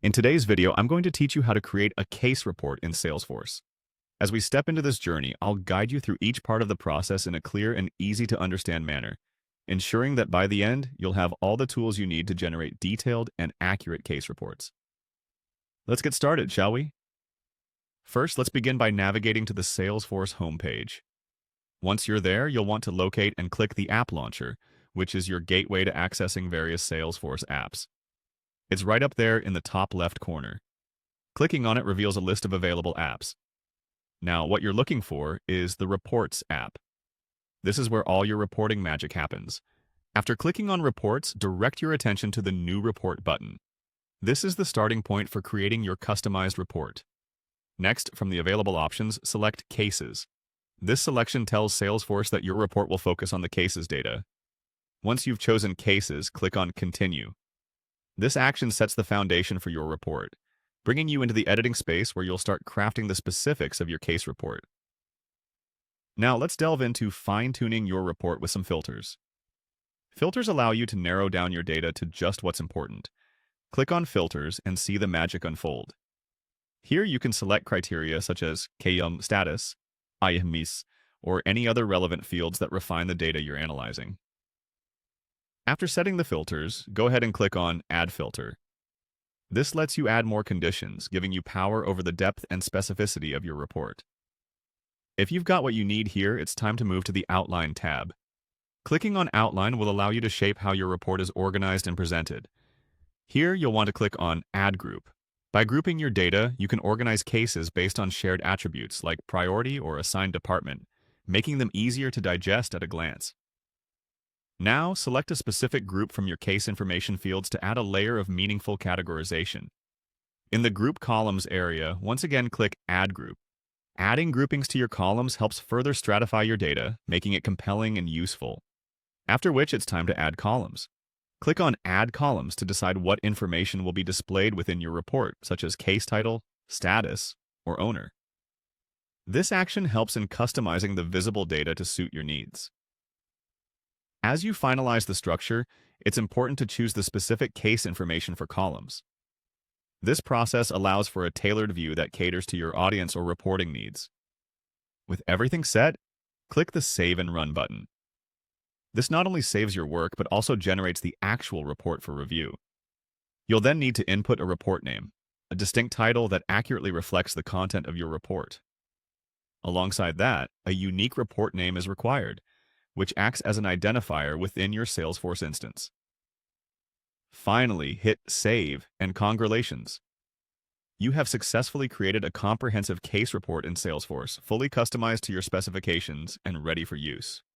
In today's video, I'm going to teach you how to create a case report in Salesforce. As we step into this journey, I'll guide you through each part of the process in a clear and easy-to-understand manner, ensuring that by the end, you'll have all the tools you need to generate detailed and accurate case reports. Let's get started, shall we? First, let's begin by navigating to the Salesforce homepage. Once you're there, you'll want to locate and click the App Launcher, which is your gateway to accessing various Salesforce apps. It's right up there in the top left corner. Clicking on it reveals a list of available apps. Now, what you're looking for is the Reports app. This is where all your reporting magic happens. After clicking on Reports, direct your attention to the New Report button. This is the starting point for creating your customized report. Next, from the available options, select Cases. This selection tells Salesforce that your report will focus on the cases data. Once you've chosen Cases, click on Continue. This action sets the foundation for your report, bringing you into the editing space where you'll start crafting the specifics of your case report. Now let's delve into fine-tuning your report with some filters. Filters allow you to narrow down your data to just what's important. Click on Filters and see the magic unfold. Here you can select criteria such as KM status, IMIS, or any other relevant fields that refine the data you're analyzing. After setting the filters, go ahead and click on Add Filter. This lets you add more conditions, giving you power over the depth and specificity of your report. If you've got what you need here, it's time to move to the Outline tab. Clicking on Outline will allow you to shape how your report is organized and presented. Here, you'll want to click on Add Group. By grouping your data, you can organize cases based on shared attributes like priority or assigned department, making them easier to digest at a glance. Now, select a specific group from your case information fields to add a layer of meaningful categorization. In the Group Columns area, once again click Add Group. Adding groupings to your columns helps further stratify your data, making it compelling and useful. After which, it's time to add columns. Click on Add Columns to decide what information will be displayed within your report, such as case title, status, or owner. This action helps in customizing the visible data to suit your needs. As you finalize the structure, it's important to choose the specific case information for columns. This process allows for a tailored view that caters to your audience or reporting needs. With everything set, click the Save and Run button. This not only saves your work, but also generates the actual report for review. You'll then need to input a report name, a distinct title that accurately reflects the content of your report. Alongside that, a unique report name is required, which acts as an identifier within your Salesforce instance. Finally, hit Save and congratulations. You have successfully created a comprehensive case report in Salesforce, fully customized to your specifications and ready for use.